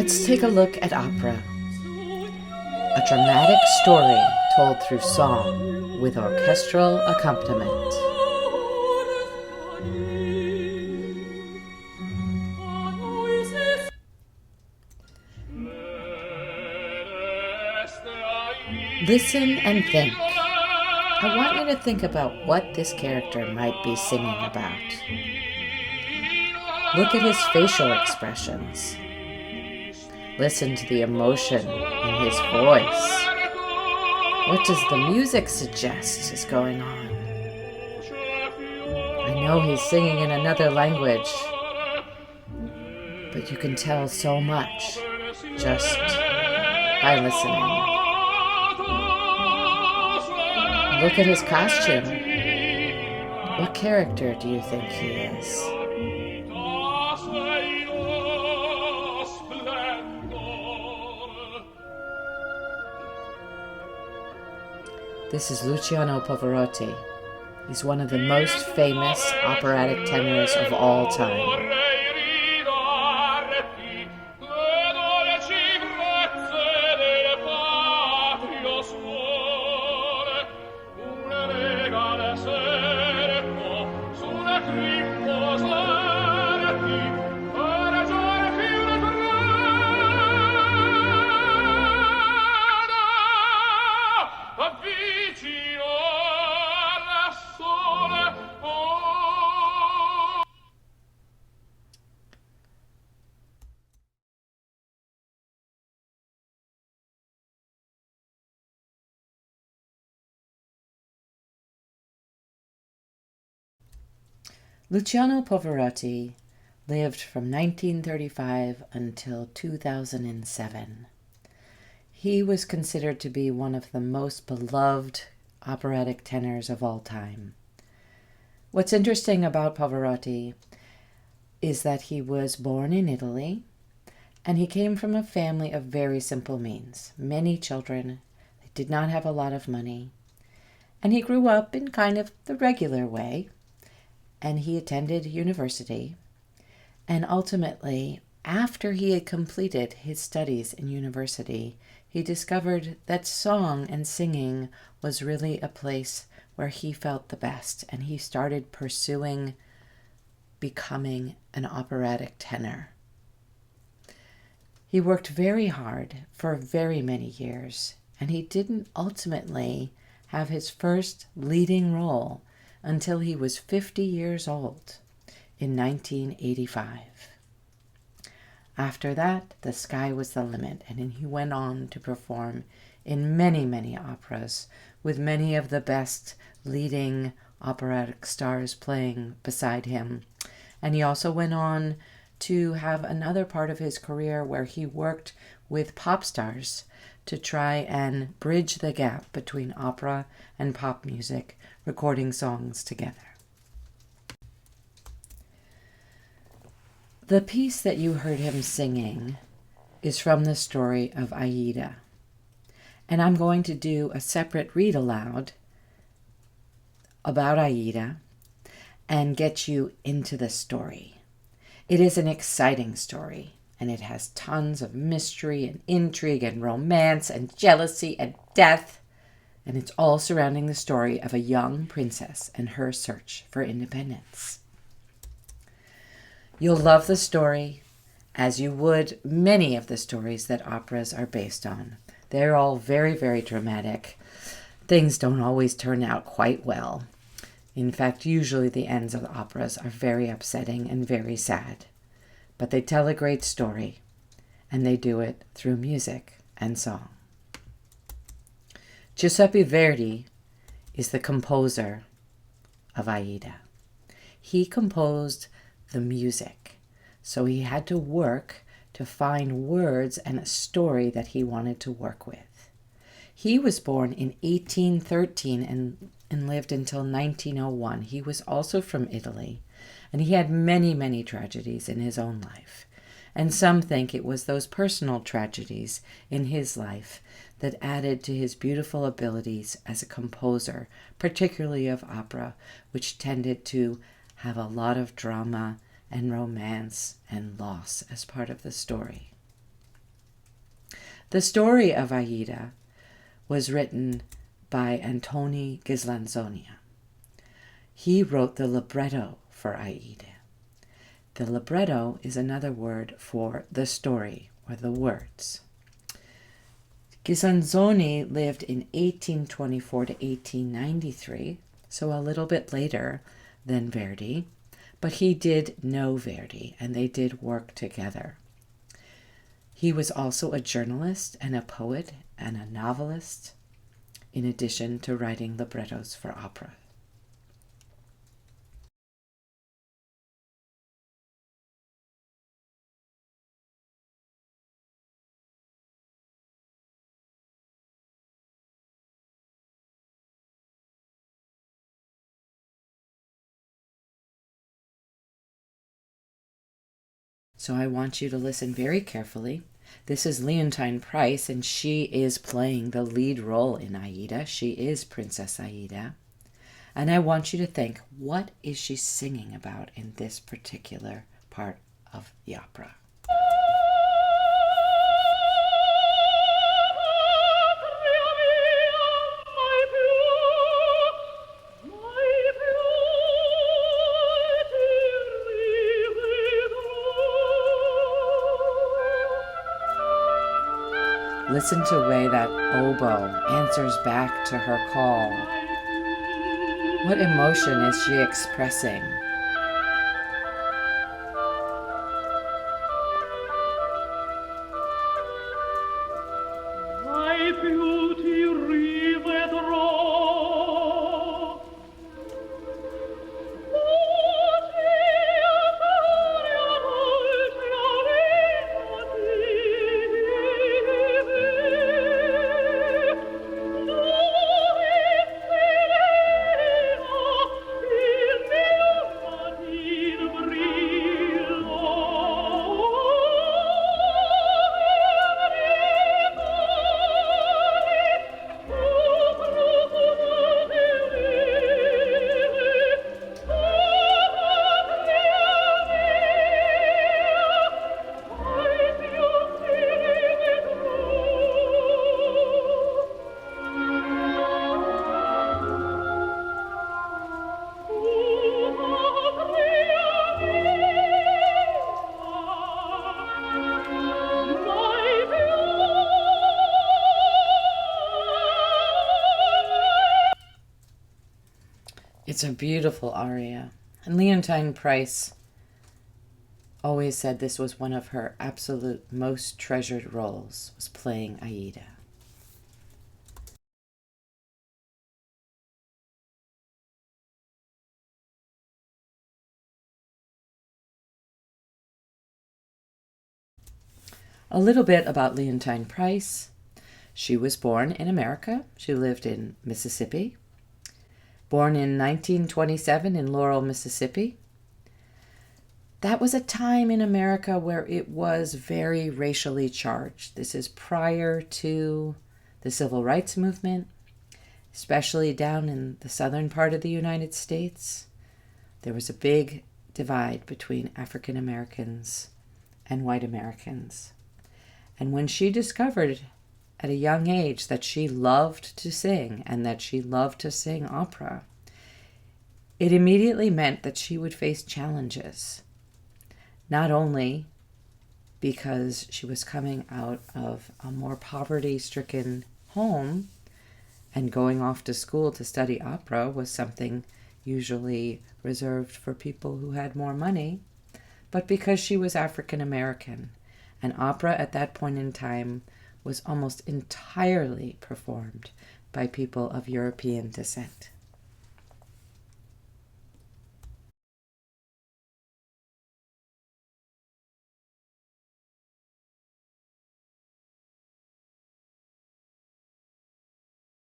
Let's take a look at opera, a dramatic story told through song with orchestral accompaniment. Listen and think. I want you to think about what this character might be singing about. Look at his facial expressions. Listen to the emotion in his voice. What does the music suggest is going on? I know he's singing in another language, but you can tell so much just by listening. Look at his costume. What character do you think he is? This is Luciano Pavarotti. He's one of the most famous operatic tenors of all time. Luciano Pavarotti lived from 1935 until 2007. He was considered to be one of the most beloved operatic tenors of all time. What's interesting about Pavarotti is that he was born in Italy, and he came from a family of very simple means. Many children, they did not have a lot of money, and he grew up in kind of the regular way. And he attended university, and ultimately, after he had completed his studies in university, he discovered that song and singing was really a place where he felt the best, and he started pursuing becoming an operatic tenor. He worked very hard for very many years, and he didn't ultimately have his first leading role until he was 50 years old in 1985. After that, the sky was the limit, and he went on to perform in many, many operas, with many of the best leading operatic stars playing beside him. And he also went on to have another part of his career where he worked with pop stars to try and bridge the gap between opera and pop music, recording songs together. The piece that you heard him singing is from the story of Aida. And I'm going to do a separate read aloud about Aida and get you into the story. It is an exciting story, and it has tons of mystery and intrigue and romance and jealousy and death. And it's all surrounding the story of a young princess and her search for independence. You'll love the story, as you would many of the stories that operas are based on. They're all very, very dramatic. Things don't always turn out quite well. In fact, usually the ends of the operas are very upsetting and very sad. But they tell a great story, and they do it through music and song. Giuseppe Verdi is the composer of Aida. He composed the music, so he had to work to find words and a story that he wanted to work with. He was born in 1813 and lived until 1901. He was also from Italy, and he had many, many tragedies in his own life. And some think it was those personal tragedies in his life that added to his beautiful abilities as a composer, particularly of opera, which tended to have a lot of drama and romance and loss as part of the story. The story of Aida was written by Antoni Gislanzonia. He wrote the libretto for Aida. The libretto is another word for the story or the words. Gislanzoni lived in 1824 to 1893, so a little bit later than Verdi, but he did know Verdi and they did work together. He was also a journalist and a poet and a novelist, in addition to writing librettos for opera. So I want you to listen very carefully. This is Leontyne Price, and she is playing the lead role in Aida. She is Princess Aida. And I want you to think, what is she singing about in this particular part of the opera? Listen to the way that oboe answers back to her call. What emotion is she expressing? My beauty rivet raw. It's a beautiful aria. And Leontyne Price always said this was one of her absolute most treasured roles, was playing Aida. A little bit about Leontyne Price. She was born in America. She lived in Mississippi. Born in 1927 in Laurel, Mississippi. That was a time in America where it was very racially charged. This is prior to the Civil Rights Movement, especially down in the southern part of the United States. There was a big divide between African Americans and white Americans. And when she discovered at a young age that she loved to sing and that she loved to sing opera, it immediately meant that she would face challenges, not only because she was coming out of a more poverty-stricken home and going off to school to study opera was something usually reserved for people who had more money, but because she was African American, and opera at that point in time was almost entirely performed by people of European descent.